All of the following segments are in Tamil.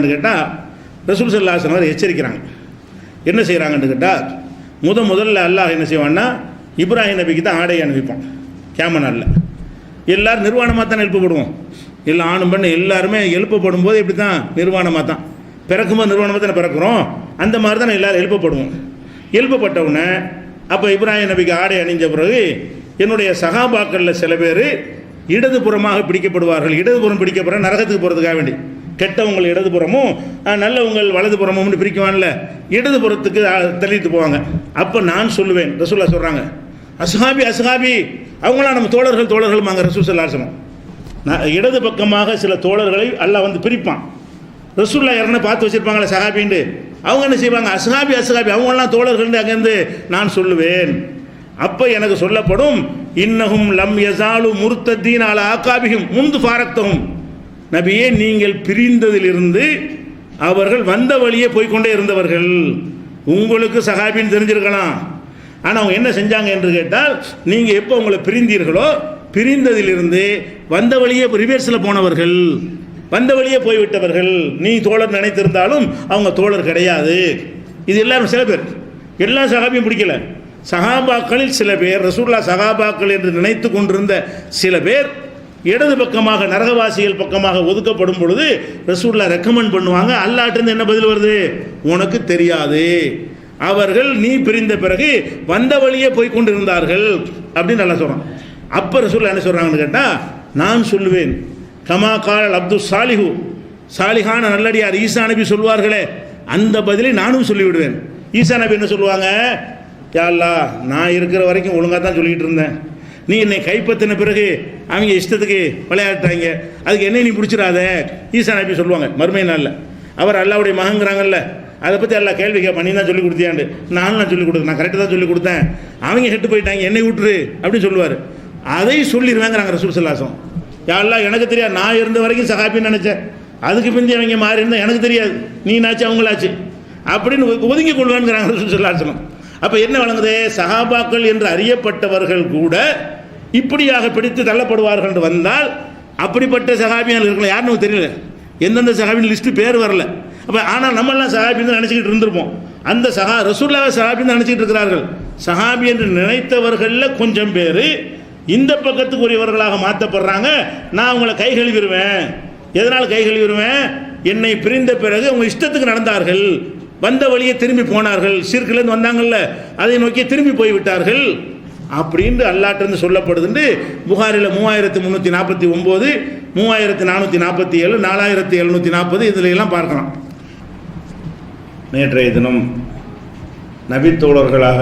செய்கிறாங்கன்னு கேட்டால் ரசூல் ஸல்லல்லாஹு அலைஹி வஸல்லம் எச்சரிக்கிறாங்க. என்ன செய்கிறாங்கன்னு கேட்டால் முதல்ல அல்லாஹ் என்ன செய்வான்னா இப்ராஹிம் நபிக்கு தான் ஆடை அனுப்பிப்பான். கியாம நாளில் எல்லோரும் நிர்வாணமாக தான் எழுப்பப்படுவோம். எல்லா ஆணும் பெண்ணு எல்லாருமே எழுப்பப்படும் போது இப்படி தான் நிர்வாணமாக தான் பிறக்கும்போது நிர்வாணமாக தானே பிறக்கிறோம். அந்த மாதிரி தான் எல்லோரும் எழுப்பப்படுவோம். எழுப்பப்பட்டவுடனே அப்போ இப்ராஹிம் நபிக்கு ஆடை அணிஞ்ச பிறகு என்னுடைய சகாபாக்களில் சில பேர் இடதுபுறமாக பிடிக்கப்படுவார்கள். இடதுபுறம் பிடிக்கப்படுற நரகத்துக்கு போகிறதுக்காக வேண்டி கெட்டவங்கள் இடதுபுறமும் நல்லவங்கள் வலதுபுறமும் பிரிக்குவான்ல, இடதுபுறத்துக்கு தள்ளிட்டு போவாங்க. அப்போ நான் சொல்லுவேன், ரசூலுல்லாஹ் சொல்கிறாங்க, அஸ்ஹாபி அஸ்ஹாபி, அவங்களாம் நம்ம தோழர்களுமாங்க. ரசூல் ஸல்லல்லாஹு அலைஹி வஸல்லம் இடது பக்கமாக சில தோழர்களை அல்லாஹ் வந்து பிரிப்பான். ரசூலுல்லாஹ் யாருன்னு பார்த்து வச்சுருப்பாங்களே சஹாபின்ட்டு, அவங்க என்ன செய்வாங்க, அஸ்ஹாபி அஸ்ஹாபி, அவங்களாம் தோழர்கள் அங்கேருந்து நான் சொல்லுவேன். அப்போ எனக்கு சொல்லப்படும், இன்னஹும் லம் யஸாலு முர்த்ததீன் அலா ஆகாபிஹிம் முந்து ஃபாரக்தஹும், நபியே நீங்கள் பிரிந்ததிலிருந்து அவர்கள் வந்த வழியே போய்கொண்டே இருந்தவர்கள். உங்களுக்கு சஹாபின்னு தெரிஞ்சிருக்கலாம், ஆனால் அவங்க என்ன செஞ்சாங்க என்று கேட்டால், நீங்கள் எப்போ உங்களை பிரிந்தீர்களோ பிரிந்ததிலிருந்து வந்த வழியே ரிவர்ஸில் போனவர்கள், வந்த வழியே போய்விட்டவர்கள். நீ தோழர் நினைத்திருந்தாலும் அவங்க தோழர் கிடையாது. இது எல்லாரும் சில பேர், எல்லா சஹாபியும் பிடிக்கல. சஹாபாக்களில் சில பேர், ரசூலுல்லாஹ் சஹாபாக்கள் என்று நினைத்து கொண்டிருந்த சில பேர் இடது பக்கமாக நரகவாசிகள் பக்கமாக ஒதுக்கப்படும் பொழுது ரசூலுல்லாஹ் ரெக்கமெண்ட் பண்ணுவாங்க. அல்லாஹ்ட்டேருந்து என்ன பதில் வருது, உனக்கு தெரியாது, அவர்கள் நீ பிரிந்த பிறகு வந்த வழியே போய் கொண்டிருந்தார்கள் அப்படின்னு நல்லா சொல்கிறான். அப்போ ரசூலுல்லாஹ் என்ன சொல்கிறாங்கன்னு கேட்டால், நான் சொல்லுவேன், கமா கால் அப்துல் சாலிஹு, சாலிஹான நல்லடியார் ஈசா நபி சொல்வார்களே அந்த பதிலை நானும் சொல்லிவிடுவேன். ஈசா நபி என்ன சொல்லுவாங்க, யா அல்லாஹ் நான் இருக்கிற வரைக்கும் ஒழுங்காக தான் சொல்லிகிட்டு இருந்தேன், நீ என்னை கைப்பற்றின பிறகு அவங்க இஷ்டத்துக்கு விளையாடுறாங்க, அதுக்கு என்னை நீ பிடிச்சிடாத. ஈசா நபி சொல்லுவாங்க மறுமை நாளில். அவர் அல்லாவுடைய மகங்கிறாங்கல்ல, அதை பற்றி எல்லாம் கேள்வி கேட்பான், நீ தான் சொல்லிக் கொடுத்தியாண்டு. நான் சொல்லிக் கொடுத்தேன், நான் கரெக்டாக தான் சொல்லிக் கொடுத்தேன், அவங்க கெட்டு போயிட்டாங்க, என்னை விட்டுரு அப்படின்னு சொல்லுவார். அதை சொல்லிடுவேங்கிறாங்க ரசூல் ஸல்லல்லாஹு அலைஹி வஸல்லம். யா அல்லாஹ் எனக்கு தெரியாது, நான் இருந்த வரைக்கும் சஹாபின்னு நினச்சேன், அதுக்கு பிந்தி அவங்க மாறி இருந்தால் எனக்கு தெரியாது, நீ நாச்சு அவங்களாச்சு அப்படின்னு ஒதுங்கி கொள்வேங்கிறாங்க ரசூல் ஸல்லல்லாஹு அலைஹி வஸல்லம். அப்போ என்ன வழங்குது, சஹாபாக்கள் என்று அறியப்பட்டவர்கள் கூட இப்படியாக பிடித்து தள்ளப்படுவார்கள் என்று வந்தால், அப்படிப்பட்ட சஹாபியால் இருக்கலாம், யாருன்னு தெரியல, எந்தெந்த சஹாபின் லிஸ்ட்டு பேர் வரல. அப்போ ஆனால் நம்மெல்லாம் சஹாபின்னு நினச்சிக்கிட்டு இருந்திருப்போம். அந்த ரசூலுல்லாஹ் சஹாபின்னு நினச்சிக்கிட்டு இருக்கிறார்கள். சஹாபி என்று நினைத்தவர்களில் கொஞ்சம் பேர் இந்த பக்கத்துக்கு உரியவர்களாக மாற்றப்படுறாங்க. நான் அவங்களை கை கழுவிடுவேன். எதனால் கை கழுவிடுவேன், என்னை பிரிந்த பிறகு அவங்க இஷ்டத்துக்கு நடந்தார்கள், வந்த வழியே திரும்பி போனார்கள், ஷிர்க்லேருந்து வந்தாங்கல்ல அதை நோக்கி திரும்பி போய்விட்டார்கள் அப்படின்னு அல்லாஹ்ட்டேருந்து சொல்லப்படுதுன்னு புகாரில் 3349, 3447, 4740 இதில் எல்லாம் பார்க்கலாம். நேற்றைய தினம் நபித்தோழர்களாக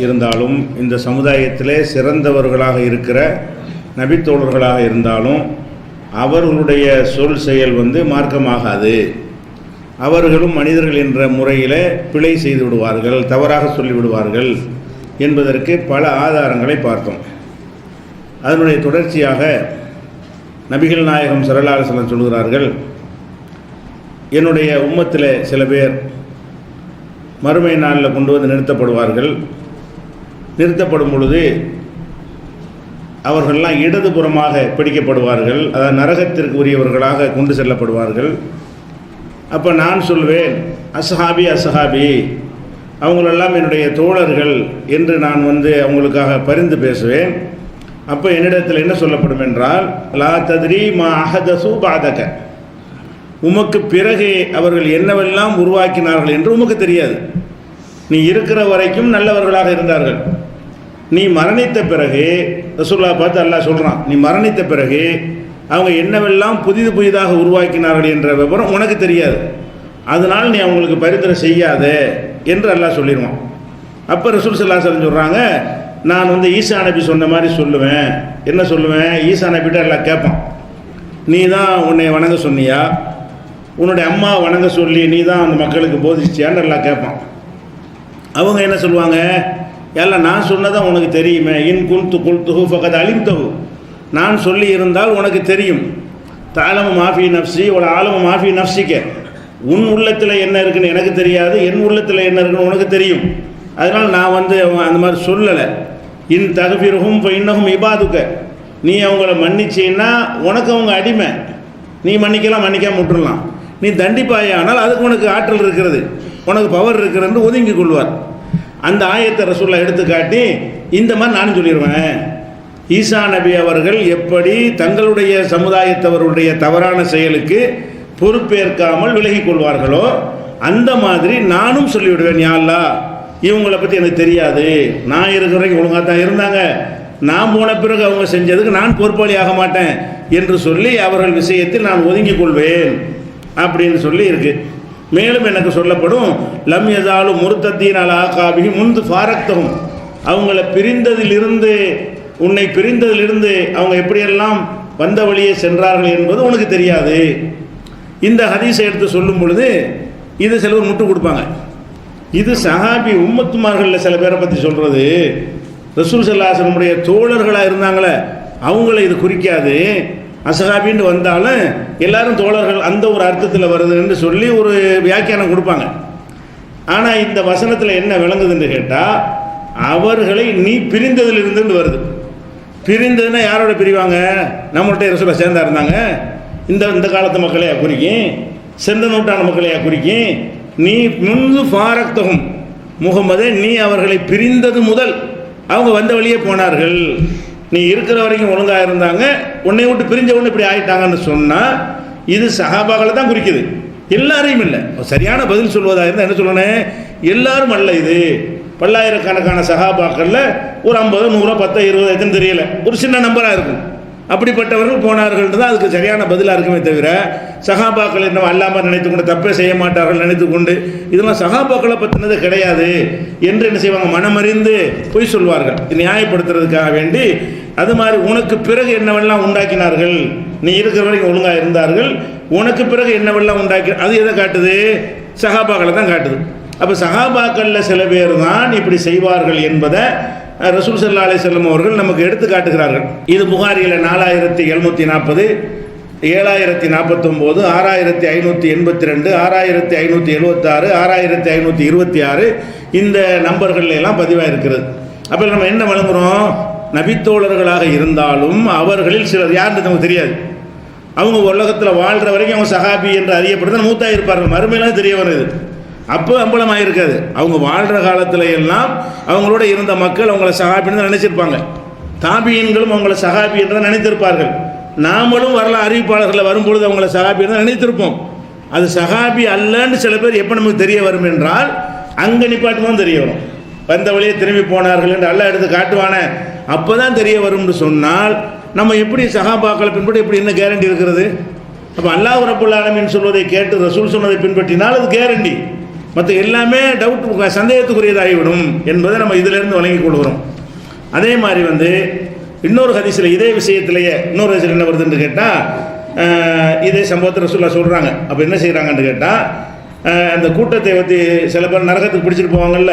இருந்தாலும், இந்த சமுதாயத்திலே சிறந்தவர்களாக இருக்கிற நபித்தோழர்களாக இருந்தாலும் அவர்களுடைய சொல் செயல் மார்க்கமாகாது. அவர்களும் மனிதர்கள் என்ற முறையில் பிழை செய்து விடுவார்கள், தவறாக சொல்லிவிடுவார்கள் என்பதற்கு பல ஆதாரங்களை பார்த்தோம். அதனுடைய தொடர்ச்சியாக நபிகள் நாயகம் ஸல்லல்லாஹு அலைஹி வஸல்லம் சொல்கிறார்கள், என்னுடைய உம்மத்தில் சில பேர் மறுமை நாளில் கொண்டு வந்து நிறுத்தப்படுவார்கள். நிறுத்தப்படும் பொழுது அவர்களெல்லாம் இடதுபுறமாக பிடிக்கப்படுவார்கள், அதாவது நரகத்திற்கு உரியவர்களாக கொண்டு செல்லப்படுவார்கள். அப்போ நான் சொல்வேன், அஸ்ஹாபி அஸ்ஹாபி, அவங்களெல்லாம் என்னுடைய தோழர்கள் என்று நான் அவங்களுக்காக பரிந்து பேசுவேன். அப்போ என்னிடத்தில் என்ன சொல்லப்படும் என்றால், லா தத்ரி மா அஹதசு பாதக, உமக்கு பிறகு அவர்கள் என்னவெல்லாம் உருவாக்கினார்கள் என்று உமக்கு தெரியாது. நீ இருக்கிற வரைக்கும் நல்லவர்களாக இருந்தார்கள், நீ மரணித்த பிறகு, ரசூலுல்லாஹ் பார்த்து அல்லாஹ் சொல்கிறான், நீ மரணித்த பிறகு அவங்க என்னவெல்லாம் புதிதாக உருவாக்கினார்கள் என்ற விவரம் உனக்கு தெரியாது, அதனால் நீ அவங்களுக்கு பரிந்துரை செய்யாத என்று அல்லாஹ் சொல்லிடுவான். அப்போ ரசூல் ஸல்லல்லாஹு அலைஹி வஸல்லம் சொல்கிறாங்க, நான் ஈசா நபி சொன்ன மாதிரி சொல்லுவேன். என்ன சொல்லுவேன், ஈசா நபிட்ட எல்லாம் கேட்பான், நீ தான் உன்னை வணங்க சொன்னியா, உன்னுடைய அம்மா வணங்க சொல்லி நீ தான் அந்த மக்களுக்கு போதிச்சியான்னு எல்லாம் கேட்பான். அவங்க என்ன சொல்லுவாங்க, எல்லாம் நான் சொன்னதான் உனக்கு தெரியுமே, இன் குல்து குல்துஹு ஃபகத் அலிம்தஹு, நான் சொல்லி இருந்தால் உனக்கு தெரியும். தாலமு மாஃபி நஃப்ஸி ஒரு ஆலமு மாஃபி நஃப்ஸிக்க, உன் உள்ளத்தில் என்ன இருக்குன்னு எனக்கு தெரியாது, என் உள்ளத்தில் என்ன இருக்குன்னு உனக்கு தெரியும், அதனால் நான் அந்த மாதிரி சொல்லலை. இன் தகஃபிருஹும் ஃபஇன்னஹும் இபாதுக்க, நீ அவங்கள மன்னிச்சின்னா உனக்கு அவங்க அடிமை, நீ மன்னிக்கலாம் மன்னிக்காம விட்டுடலாம். நீ தண்டிப்பாயே, ஆனால் அதுக்கு உனக்கு ஆற்றல் இருக்கிறது, உனக்கு பவர் இருக்கிறது ஒதுங்கி கொள்வார். அந்த ஆயத்தை ரசூலுல்லாஹ் எடுத்து காட்டி இந்த மாதிரி நானும் சொல்லிடுவேன், ஈசா நபி அவர்கள் எப்படி தங்களுடைய சமுதாயத்தவருடைய தவறான செயலுக்கு பொறுப்பேற்காமல் விலகிக் கொள்வார்களோ அந்த மாதிரி நானும் சொல்லிவிடுவேன், யா அல்லாஹ் இவங்களை பற்றி எனக்கு தெரியாது, நான் இருக்கிற வரைக்கும் ஒழுங்காக தான் இருந்தாங்க, நான் போன பிறகு அவங்க செஞ்சதுக்கு நான் பொறுப்பாளி ஆக மாட்டேன் என்று சொல்லி அவர்கள் விஷயத்தில் நான் ஒதுங்கிக் கொள்வேன் அப்படின்னு சொல்லி இருக்கு. மேலும் எனக்கு சொல்லப்படும், லம் யஸாலு முர்தத்தீன் அலா ஆகாபிஹி முந்து ஃபாரக்தஹும், அவங்கள பிரிந்ததிலிருந்து, உன்னை பிரிந்ததிலிருந்து அவங்க எப்படியெல்லாம் வந்த வழியே சென்றார்கள் என்பது உனக்கு தெரியாது. இந்த ஹதீஸை எடுத்து சொல்லும் பொழுது இது சிலர் முட்டு கொடுப்பாங்க. இது சஹாபி உம்மத்துமார்களில் சில பேரை பற்றி சொல்கிறது, ரசூல் ஸல்லல்லாஹு அலைஹி வஸல்லம் உடைய தோழர்களாக இருந்தாங்களே அவங்கள இது குறிக்காது, அசஹாபின்னு வந்தாலும் எல்லாரும் தோழர்கள் அந்த ஒரு அர்த்தத்தில் வருதுன்னு சொல்லி ஒரு வியாக்கியானம் கொடுப்பாங்க. ஆனால் இந்த வசனத்தில் என்ன விளங்குதுன்னு கேட்டால், அவர்களை நீ பிரிந்ததிலிருந்து வருது. பிரிந்ததுன்னா யாரோட பிரிவாங்க? நம்மள்கிட்ட ரசூலுல்லாஹ் சேர்ந்தா இருந்தாங்க, இந்த காலத்து மக்களையா குறிக்கும், சென்ற நூற்றாண்டு மக்களையா குறிக்கும். நீ முன்பு ஃபாரக்தஹும் முகமதே, நீ அவர்களை பிரிந்தது முதல் அவங்க வந்த வழியே போனார்கள், நீ இருக்கிற வரைக்கும் ஒழுங்காக இருந்தாங்க, உன்னை விட்டு பிரிஞ்ச உடனே இப்படி ஆயிட்டாங்கன்னு சொன்னால் இது சஹாபாக்களை தான் குறிக்குது, எல்லாரையும் இல்லை. சரியான பதில் சொல்வதாக இருந்தால் என்ன சொல்லணும், எல்லாரும் அல்ல, இது பல்லாயிரக்கணக்கான சஹாபாக்களில் ஒரு 50, 100, 10, 20 எத்தனை தெரியல, ஒரு சின்ன நம்பராக இருக்கும், அப்படிப்பட்டவர்கள் போனார்கள் தான் அதுக்கு சரியான பதிலாக இருக்குமே தவிர சஹாபாக்கள் என்ன அல்லாமல் நினைத்து கொண்டு தப்பே செய்ய மாட்டார்கள் நினைத்து கொண்டு இதெல்லாம் சஹாபாக்களை பற்றினது கிடையாது என்று என்ன செய்வாங்க, மனமறிந்து பொய் சொல்வார்கள் நியாயப்படுத்துறதுக்காக வேண்டி. அது மாதிரி உனக்கு பிறகு என்னவெல்லாம் உண்டாக்கினார்கள், நீ இருக்கிற வரைக்கும் ஒழுங்காக இருந்தார்கள், உனக்கு பிறகு என்னவெல்லாம் உண்டாக்கி, அது எதை காட்டுது, சஹாபாக்களை தான் காட்டுது. அப்போ சஹாபாக்களில் சில பேர் தான் இப்படி செய்வார்கள் என்பதை ரசூல் ஸல்லல்லாஹு அலைஹி வஸல்லம் அவர்கள் நமக்கு எடுத்து காட்டுகிறார்கள். இது புகாரியில் 4740, 7049, 6582, 6576, 6526 இந்த நம்பர்கள் எல்லாம் பதிவாக இருக்கிறது. அப்போ நம்ம என்ன வழங்குறோம், நபித்தோழர்களாக இருந்தாலும் அவர்களில் சிலர் யாருன்னு நமக்கு தெரியாது, அவங்க உலகத்தில் வாழ்கிற வரைக்கும் அவங்க சஹாபி என்று அறியப்படுறது மூத்தாக இருப்பார்கள், மறுமையெல்லாம் தெரிய வருது, அப்போ அம்பலமாக இருக்காது. அவங்க வாழ்கிற காலத்தில் எல்லாம் அவங்களோட இருந்த மக்கள் அவங்கள சஹாபின்னு தான் நினச்சிருப்பாங்க, தாபியன்களும் அவங்கள சஹாபி என்று தான் நினைத்திருப்பார்கள். நாமளும் வரலாறு அறிவிப்பாளர்களில் வரும்பொழுது அவங்கள சஹாபி தான் நினைத்திருப்போம். அது சஹாபி அல்லன்னு சில பேர் எப்போ நமக்கு தெரிய வரும் என்றால் அங்கே நிப்பாட்டுவோம் தெரிய வரும், வந்த வழியே திரும்பி போனார்கள் என்று அல்லாஹ் எடுத்து காட்டுவானே அப்போ தான் தெரிய வரும்னு சொன்னால் நம்ம எப்படி சஹாபாக்களை பின்பற்றி எப்படி என்ன கேரண்டி இருக்கிறது? அப்போ அல்லாஹ் ரப்புல் ஆலமீன் சொல்வதை கேட்டு ரசூல் சொன்னதை பின்பற்றினால் அது கேரண்டி, மற்ற எல்லாமே டவுட் சந்தேகத்துக்குரியதாகிவிடும் என்பதை நம்ம இதிலிருந்து வழங்கி கொள்கிறோம். அதே மாதிரி இன்னொரு ஹதீஸில் இதே விஷயத்திலேயே இன்னொரு ஹதீஸில் என்ன வருதுன்னு கேட்டால், இதே சம்பவத்தை ரசூலுல்லாஹ் சொல்கிறாங்க. அப்போ என்ன செய்கிறாங்கன்னு கேட்டால், அந்த கூட்டத்தை பற்றி சில பேர் நரகத்துக்கு பிடிச்சிட்டு போவாங்கல்ல,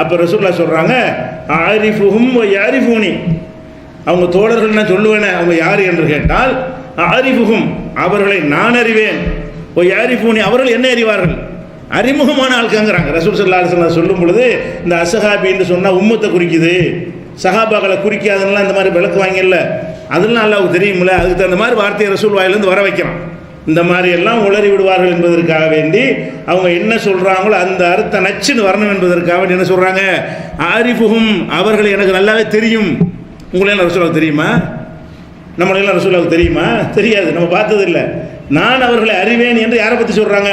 அப்போ ரசூலுல்லாஹ் சொல்கிறாங்க, ஆரிஃபுஹும் யாரிஃபூனி, அவங்க தோழர்கள் நான் சொல்லுவேனே அவங்க யார் என்று கேட்டால், ஆரிஃபுஹும் அவர்களை நான் அறிவேன், யாரிஃபூனி அவர்கள் என்ன அறிவார்கள், அறிமுகமான ஆட்காங்கிறாங்க. ரசூல் ஸல்லல்லாஹு அலைஹி வஸல்லம் சொல்லும் பொழுது இந்த அஸ்ஹாபின்னு சொன்னால் உம்மத்தை குறிக்குது, சஹாபாக்களை குறிக்காதுன்னா இந்த மாதிரி விளக்கு வாங்கல, அதெல்லாம் அல்லாஹ்வுக்கு தெரியுமில்ல, அதுக்கு தகுந்த மாதிரி வார்த்தையை ரசூல் வாயிலிருந்து வர வைக்கிறான். இந்த மாதிரி எல்லாம் உளறி விடுவார்கள் என்பதற்காக வேண்டி அவங்க என்ன சொல்கிறாங்களோ அந்த அர்த்த நச்சுன்னு வரணும் என்பதற்காக வேண்டி என்ன சொல்கிறாங்க, ஆரிஃபுஹும் அவர்களை எனக்கு நல்லாவே தெரியும். உங்களெல்லாம் ரசூலுல்லாஹ்வுக்கு தெரியுமா? நம்மளெல்லாம் ரசூலுல்லாஹ்வுக்கு தெரியுமா? தெரியாது, நம்ம பார்த்ததில்லை. நான் அவர்களை அறிவேன் என்று யாரை பற்றி சொல்கிறாங்க?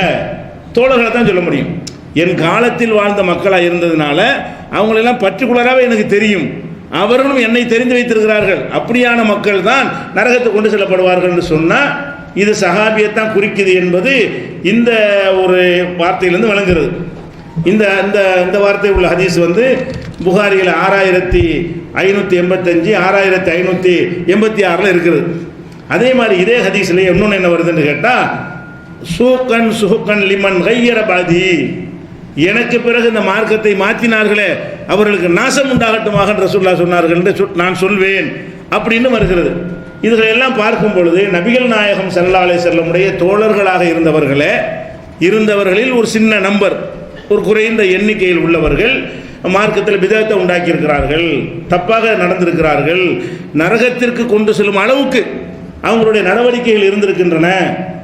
தோழர்களை தான் சொல்ல முடியும். என் காலத்தில் வாழ்ந்த மக்களாக இருந்ததுனால அவங்களெல்லாம் பர்டிகுலராகவே எனக்கு தெரியும், அவர்களும் என்னை தெரிந்து வைத்திருக்கிறார்கள், அப்படியான மக்கள் தான் நரகத்தை கொண்டு செல்லப்படுவார்கள் என்று சொன்னால் இது சஹாபியத்தான் குறிக்குது என்பது இந்த ஒரு வார்த்தையிலிருந்து விளங்குகிறது. இந்த இந்த வார்த்தை உள்ள ஹதீஸ் புகாரியில் 6585, 6586 இருக்கிறது. அதே மாதிரி இதே ஹதீஸ்லேயே இன்னொன்று என்ன வருதுன்னு கேட்டால், சூக்கன் சுஹுக்கன் லிமன் கையர பாதி, எனக்கு பிறகு இந்த மார்க்கத்தை மாற்றினார்களே அவர்களுக்கு நாசம் உண்டாகட்டுமாக ரசூலுல்லாஹ் சொன்னார்கள் என்று நான் சொல்வேன் அப்படின்னு வருகிறது. இதுகளெல்லாம் பார்க்கும் பொழுது நபிகள் நாயகம் ஸல்லல்லாஹு அலைஹி வஸல்லம் உடைய தோழர்களாக இருந்தவர்களில் ஒரு சின்ன நம்பர், ஒரு குறைந்த எண்ணிக்கையில் உள்ளவர்கள் மார்க்கத்தில் பிதஅத்தை உண்டாக்கி இருக்கிறார்கள், தப்பாக நடந்திருக்கிறார்கள், நரகத்திற்கு கொண்டு செல்லும் அளவுக்கு அவங்களுடைய நடவடிக்கைகள் இருந்திருக்கின்றன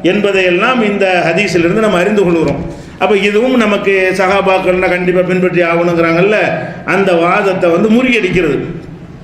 என்பதையெல்லாம் இந்த ஹதீஸிலிருந்து நம்ம அறிந்து கொள்கிறோம். அப்போ இதுவும் நமக்கு சஹாபாக்கள்னா கண்டிப்பாக பின்பற்றி ஆகணுங்கிறாங்கல்ல, அந்த வாதத்தை முறியடிக்கிறது.